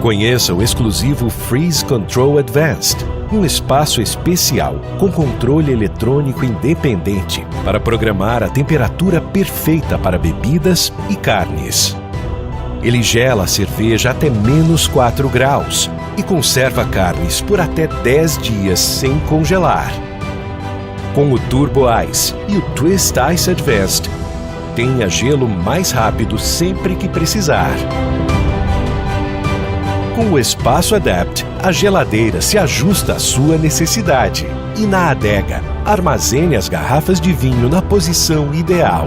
Conheça o exclusivo Freeze Control Advanced, um espaço especial com controle eletrônico independente para programar a temperatura perfeita para bebidas e carnes. Ele gela a cerveja até -4 graus e conserva carnes por até 10 dias sem congelar. Com o Turbo Ice e o Twist Ice Advanced, tenha gelo mais rápido sempre que precisar. Com o Espaço Adapt, a geladeira se ajusta à sua necessidade. E na adega, armazene as garrafas de vinho na posição ideal.